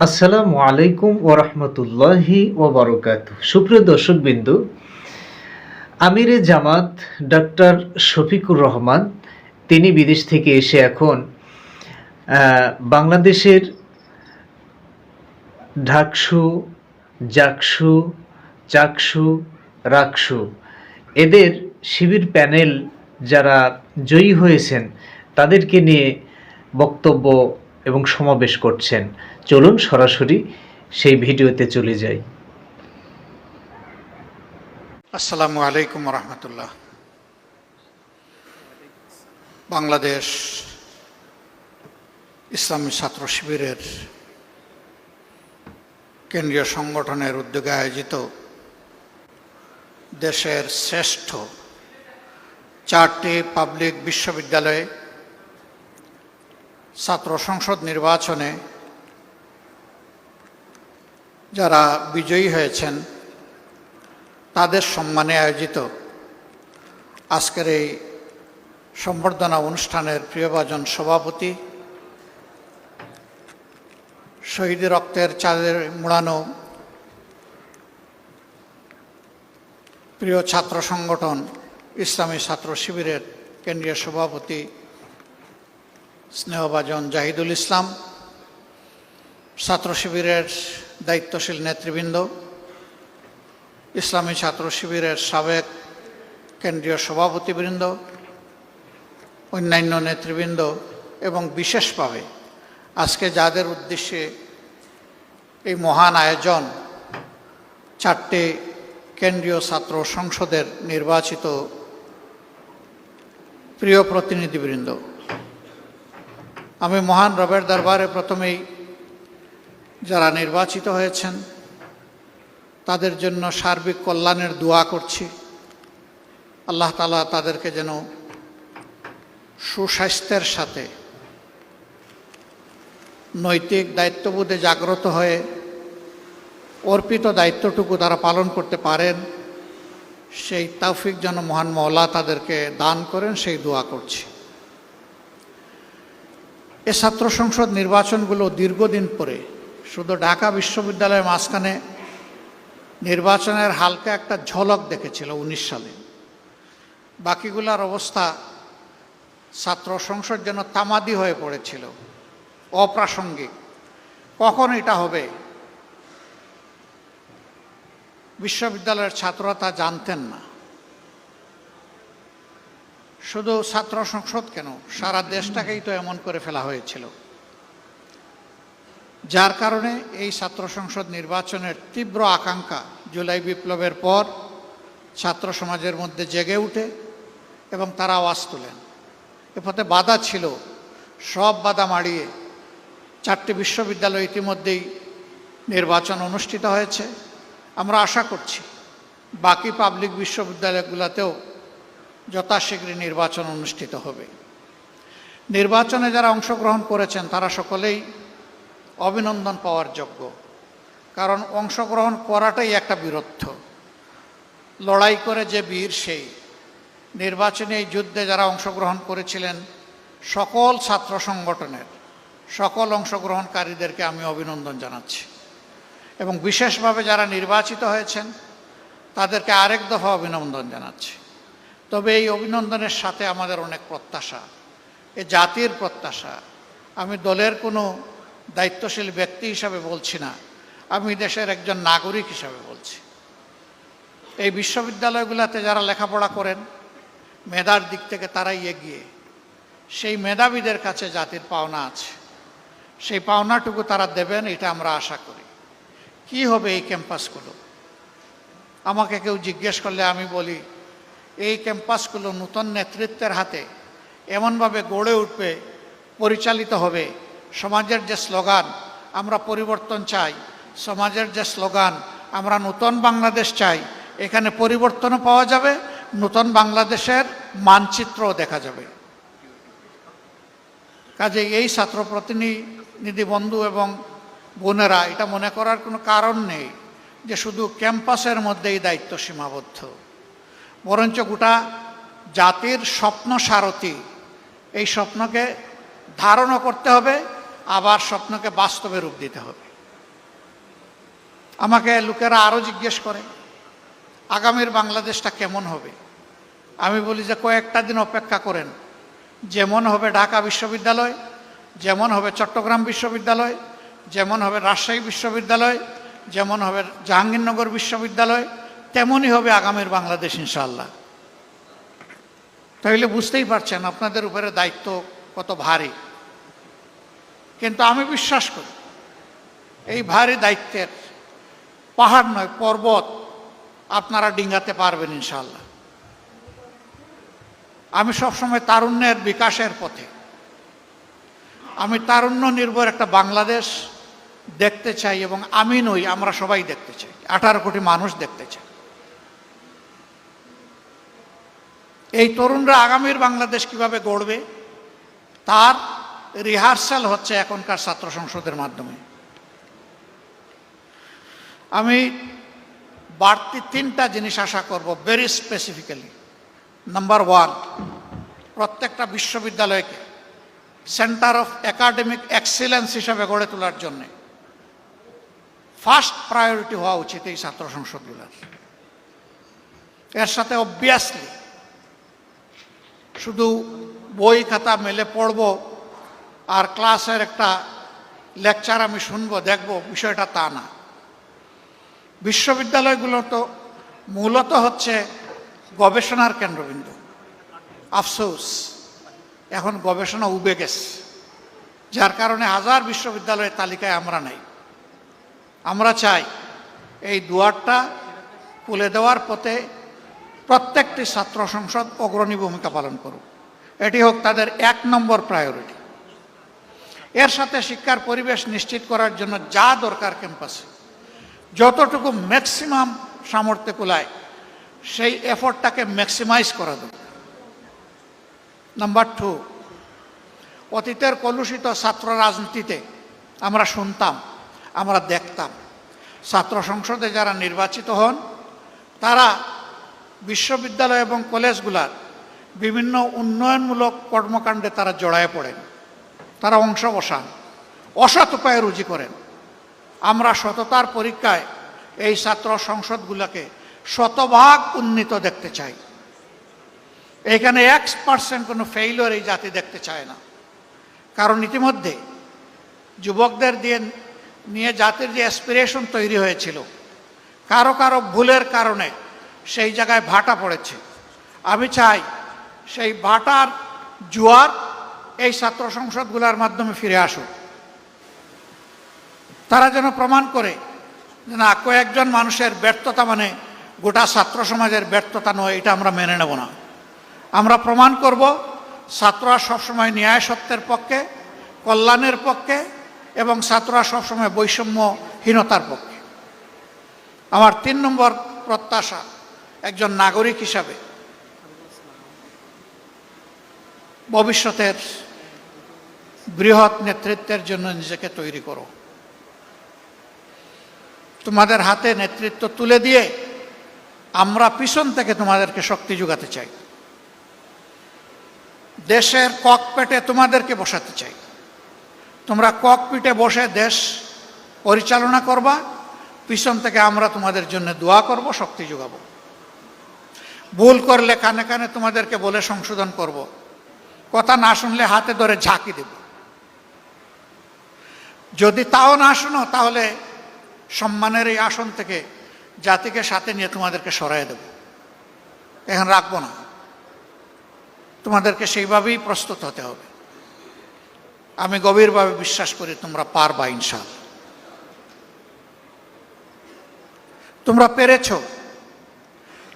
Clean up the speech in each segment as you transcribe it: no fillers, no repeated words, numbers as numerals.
আসসালামু আলাইকুম ওরহমতুল্লাহি ওবরকাতুহ। সুপ্রিয় দর্শকবিন্দু, আমিরে জামাত ডক্টর শফিকুর রহমান তিনি বিদেশ থেকে এসে এখন বাংলাদেশের ঢাকসু, জাকসু, চাকসু, রাকসু এদের শিবির প্যানেল যারা জয়ী হয়েছেন তাদেরকে নিয়ে বক্তব্য এবং সমাবেশ করছেন। চলুন সরাসরি সেই ভিডিওতে চলে যাই। আসসালামু আলাইকুম রহমতুল্লাহ। বাংলাদেশ ইসলামী ছাত্র শিবিরের কেন্দ্রীয় সংগঠনের উদ্যোগে আয়োজিত দেশের শ্রেষ্ঠ 4টি পাবলিক বিশ্ববিদ্যালয়ে ছাত্র সংসদ নির্বাচনে যারা বিজয়ী হয়েছেন তাদের সম্মানে আয়োজিত আজকের এই সম্বর্ধনা অনুষ্ঠানের প্রিয়ভাজন সভাপতি, শহীদ রক্তের চাঁদের মুড়ানো প্রিয় ছাত্র সংগঠন ইসলামী ছাত্র শিবিরের কেন্দ্রীয় সভাপতি স্নেহভাজন জাহিদুল ইসলাম, ছাত্র শিবিরের দায়িত্বশীল নেতৃবৃন্দ, ইসলামী ছাত্র শিবিরের সাবেক কেন্দ্রীয় সভাপতিবৃন্দ, অন্যান্য নেতৃবৃন্দ এবং বিশেষভাবে আজকে যাদের উদ্দেশ্যে এই মহান আয়োজন 4টি কেন্দ্রীয় ছাত্র সংসদের নির্বাচিত প্রিয় প্রতিনিধিবৃন্দ, আমি মহান রবের দরবারে প্রথমেই যারা নির্বাচিত হয়েছেন তাদের জন্য সার্বিক কল্যাণের দোয়া করছি। আল্লাহ তাআলা তাদেরকে যেন সুস্বাস্থ্যের সাথে নৈতিক দায়িত্ববোধে জাগ্রত হয়ে অর্পিত দায়িত্বটুকু তারা পালন করতে পারেন, সেই তৌফিক যেন মহান মওলা তাদেরকে দান করেন, সেই দোয়া করছি। এ ছাত্র সংসদ নির্বাচনগুলো দীর্ঘদিন পরে শুধু ঢাকা বিশ্ববিদ্যালয়ের মাঝখানে নির্বাচনের হালকা একটা ঝলক দেখেছিল 19 সালে। বাকিগুলার অবস্থা ছাত্র সংসদ যেন তামাদি হয়ে পড়েছিল, অপ্রাসঙ্গিক। কখন এটা হবে বিশ্ববিদ্যালয়ের ছাত্ররা তা জানতেন না। শুধু ছাত্র সংসদ কেন, সারা দেশটাকেই তো এমন করে ফেলা হয়েছিল, যার কারণে এই ছাত্র সংসদ নির্বাচনের তীব্র আকাঙ্ক্ষা জুলাই বিপ্লবের পর ছাত্র সমাজের মধ্যে জেগে উঠে এবং তারা আওয়াজ তোলেন। এ পথে বাধা ছিল, সব বাধা মাড়িয়ে 4টি বিশ্ববিদ্যালয় ইতিমধ্যেই নির্বাচন অনুষ্ঠিত হয়েছে। আমরা আশা করছি বাকি পাবলিক বিশ্ববিদ্যালয়গুলোতেও যথাশীঘ্রই নির্বাচন অনুষ্ঠিত হবে। নির্বাচনে যারা অংশগ্রহণ করেছেন তারা সকলেই অভিনন্দন পাওয়ার যোগ্য, কারণ অংশগ্রহণ করাটাই একটা বীরত্ব। লড়াই করে যে বীর সেই। নির্বাচনী এই যুদ্ধে যারা অংশগ্রহণ করেছিলেন সকল ছাত্র সংগঠনের সকল অংশগ্রহণকারীদেরকে আমি অভিনন্দন জানাচ্ছি, এবং বিশেষভাবে যারা নির্বাচিত হয়েছেন তাদেরকে আরেক দফা অভিনন্দন জানাচ্ছি। তবে এই অভিনন্দনের সাথে আমাদের অনেক প্রত্যাশা, এ জাতির প্রত্যাশা। আমি দলের কোনো দায়িত্বশীল ব্যক্তি হিসাবে বলছি না, আমি দেশের একজন নাগরিক হিসাবে বলছি। এই বিশ্ববিদ্যালয়গুলোতে যারা লেখাপড়া করেন মেধার দিক থেকে তারাই এগিয়ে, সেই মেধাবীদের কাছে জাতির পাওনা আছে, সেই পাওনাটুকু তারা দেবেন এটা আমরা আশা করি। কি হবে এই ক্যাম্পাসগুলো? আমাকে কেউ জিজ্ঞেস করলে আমি বলি এই ক্যাম্পাসগুলো নতুন নেতৃত্বের হাতে এমনভাবে গড়ে উঠবে, পরিচালিত হবে। সমাজের যে স্লোগান আমরা পরিবর্তন চাই, সমাজের যে স্লোগান আমরা নতুন বাংলাদেশ চাই, এখানে পরিবর্তনও পাওয়া যাবে, নতুন বাংলাদেশের মানচিত্রও দেখা যাবে। কাজে এই ছাত্র প্রতিনিধি বন্ধু এবং বোনেরা, এটা মনে করার কোনো কারণ নেই যে শুধু ক্যাম্পাসের মধ্যেই দায়িত্ব সীমাবদ্ধ, বরঞ্চ গোটা জাতির স্বপ্ন সারথি। এই স্বপ্নকে ধারণও করতে হবে, আবার স্বপ্নকে বাস্তবে রূপ দিতে হবে। আমাকে লোকেরা আরও জিজ্ঞেস করে আগামীর বাংলাদেশটা কেমন হবে। আমি বলি যে কয়েকটা দিন অপেক্ষা করেন, যেমন হবে ঢাকা বিশ্ববিদ্যালয়, যেমন হবে চট্টগ্রাম বিশ্ববিদ্যালয়, যেমন হবে রাজশাহী বিশ্ববিদ্যালয়, যেমন হবে জাহাঙ্গীরনগর বিশ্ববিদ্যালয়, তেমনই হবে আগামীর বাংলাদেশ ইনশাআল্লাহ। তাইলে বুঝতেই পারছেন আপনাদের উপরে দায়িত্ব কত ভারী। কিন্তু আমি বিশ্বাস করি এই ভারী দায়িত্বের পাহাড় নয়, পর্বত আপনারা ডিঙ্গাতে পারবেন ইনশাআল্লাহ। আমি সবসময় তারুণ্যের বিকাশের পথে, আমি তারুণ্য নির্ভর একটা বাংলাদেশ দেখতে চাই, এবং আমি নই, আমরা সবাই দেখতে চাই, 18 কোটি মানুষ দেখতে চাই। এই তরুণরা আগামীর বাংলাদেশ কিভাবে গড়বে তার রিহার্সাল হচ্ছে এখনকার ছাত্র সংসদের মাধ্যমে। আমি বাড়তি 3টা জিনিস আশা করব ভেরি স্পেসিফিক্যালি। নাম্বার 1, প্রত্যেকটা বিশ্ববিদ্যালয়কে সেন্টার অফ একাডেমিক এক্সিলেন্স হিসাবে গড়ে তোলার জন্য ফার্স্ট প্রায়োরিটি হওয়া উচিত এই ছাত্র সংসদগুলোর। এর সাথে অবভিয়াসলি শুধু বই খাতা মেলে পড়ব আর ক্লাসের একটা লেকচার আমি শুনবো দেখব, বিষয়টা তা না। বিশ্ববিদ্যালয়গুলো তো মূলত হচ্ছে গবেষণার কেন্দ্রবিন্দু। আফসোস এখন গবেষণা উবে গেছে, যার কারণে হাজার বিশ্ববিদ্যালয়ের তালিকায় আমরা নাই। আমরা চাই এই দুয়ারটা খুলে দেওয়ার পথে প্রত্যেকটি ছাত্র সংসদ অগ্রণী ভূমিকা পালন করুক, এটি হোক তাদের 1 নম্বর প্রায়োরিটি। এর সাথে শিক্ষার পরিবেশ নিশ্চিত করার জন্য যা দরকার ক্যাম্পাসে যতটুকু ম্যাক্সিমাম সামর্থ্য কুলায় সেই এফোর্টটাকে ম্যাক্সিমাইজ করা দরকার। নাম্বার 2, অতীতের কলুষিত ছাত্র রাজনীতিতে আমরা শুনতাম, আমরা দেখতাম ছাত্র সংসদে যারা নির্বাচিত হন তারা বিশ্ববিদ্যালয় এবং কলেজগুলার বিভিন্ন উন্নয়নমূলক কর্মকাণ্ডে তারা জড়ায় পড়েন, তারা অংশ বসান, অসৎ উপায়ে রুজি করেন। আমরা সততার পরীক্ষায় এই ছাত্র সংসদগুলোকে শতভাগ উন্নীত দেখতে চাই। এখানে 1% কোনো ফেইলিওর এই জাতি দেখতে চায় না। কারণ ইতিমধ্যে যুবকদের নিয়ে জাতির যে অ্যাসপিরেশন তৈরি হয়েছিল, কারো কারো ভুলের কারণে সেই জায়গায় ভাটা পড়েছে। আমি চাই সেই ভাটার জোয়ার এই ছাত্র সংসদগুলোর মাধ্যমে ফিরে আসুক। তারা যেন প্রমাণ করে যে না, কয়েকজন মানুষের ব্যর্থতা মানে গোটা ছাত্র সমাজের ব্যর্থতা নয়, এটা আমরা মেনে নেব না। আমরা প্রমাণ করব ছাত্ররা সবসময় ন্যায় সত্যের পক্ষে, কল্যাণের পক্ষে, এবং ছাত্ররা সবসময় বৈষম্যহীনতার পক্ষে। আমার 3 নম্বর প্রত্যাশা, একজন নাগরিক হিসাবে ভবিষ্যতের বৃহৎ নেতৃত্বের জন্য নিজেকে তৈরি করো। তোমাদের হাতে নেতৃত্ব তুলে দিয়ে আমরা পিছন থেকে তোমাদেরকে শক্তি যোগাতে চাই। দেশের ককপিটে তোমাদেরকে বসাতে চাই। তোমরা ককপিটে বসে দেশ পরিচালনা করবা, পিছন থেকে আমরা তোমাদের জন্য দোয়া করব, শক্তি যোগাবো। ভুল করলে কানে কানে তোমাদেরকে বলে সংশোধন করব, কথা না শুনলে হাতে ধরে ঝাঁকি দেব। যদি তাও না শুনো তাহলে সম্মানের এই আসন থেকে জাতিকে সাথে নিয়ে তোমাদেরকে সরাই দেব, এখন রাখবো না। তোমাদেরকে সেইভাবেই প্রস্তুত হতে হবে। আমি গভীরভাবে বিশ্বাস করি তোমরা পারবা ইনশাআল্লাহ। তোমরা পেরেছ,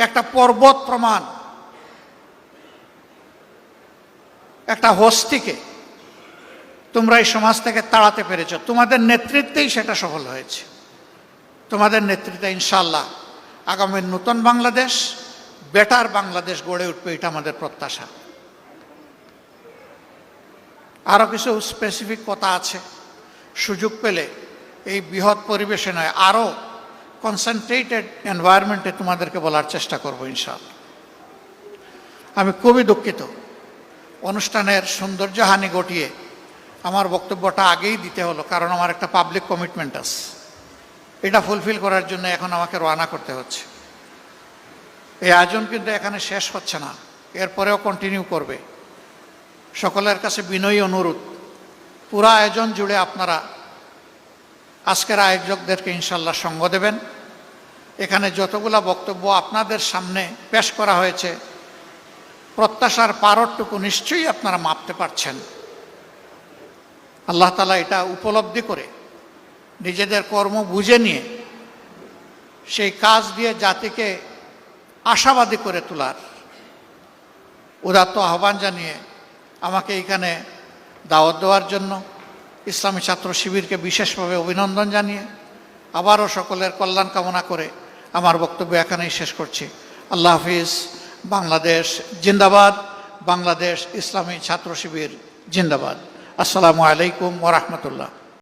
একটা পর্বত প্রমাণ, একটা হস্তিকে তোমরা এই সমাজ থেকে তাড়াতে পেরেছ। তোমাদের নেতৃত্বেই সেটা সফল হয়েছে। তোমাদের নেতৃত্বে ইনশাআল্লাহ আগামী নতুন বাংলাদেশ, বেটার বাংলাদেশ গড়ে উঠবে, এটা আমাদের প্রত্যাশা। আরও কিছু স্পেসিফিক কথা আছে, সুযোগ পেলে এই বৃহৎ পরিবেশে নয় আরও কনসেন্ট্রেটেড এনভায়রনমেন্টে তোমাদেরকে বলার চেষ্টা করব ইনশাআল্লাহ। আমি খুবই দুঃখিত, অনুষ্ঠানের সৌন্দর্যহানি ঘটিয়ে আমার বক্তব্যটা আগেই দিতে হলো, কারণ আমার একটা পাবলিক কমিটমেন্ট আছে। এটা ফুলফিল করার জন্য এখন আমাকে রওনা করতে হচ্ছে। এই আয়োজন কিন্তু এখানে শেষ হচ্ছে না, এরপরেও কন্টিনিউ করবে। সকলের কাছে বিনয়ী অনুরোধ, পুরা আয়োজন জুড়ে আপনারা আজকের আয়োজকদেরকে ইনশাল্লাহ সঙ্গ দেবেন। এখানে যতগুলা বক্তব্য আপনাদের সামনে পেশ করা হয়েছে, প্রত্যাশার পারটুকু নিশ্চয়ই আপনারা মাপতে পারছেন। আল্লাহ তাআলা এটা উপলব্ধি করে নিজেদের কর্ম বুঝে নিয়ে সেই কাজ দিয়ে জাতিকে আশাবাদী করে তোলার উদাত্ত আহ্বান জানিয়ে আমাকে এখানে দাওয়াত দেওয়ার জন্য ইসলামী ছাত্র শিবিরকে বিশেষভাবে অভিনন্দন জানিয়ে আবারও সকলের কল্যাণ কামনা করে আমার বক্তব্য এখানেই শেষ করছি। আল্লাহ হাফিজ। বাংলাদেশ জিন্দাবাদ। বাংলাদেশ ইসলামী ছাত্র শিবির জিন্দাবাদ। আসসালামু আলাইকুম ওয়া রাহমাতুল্লাহ।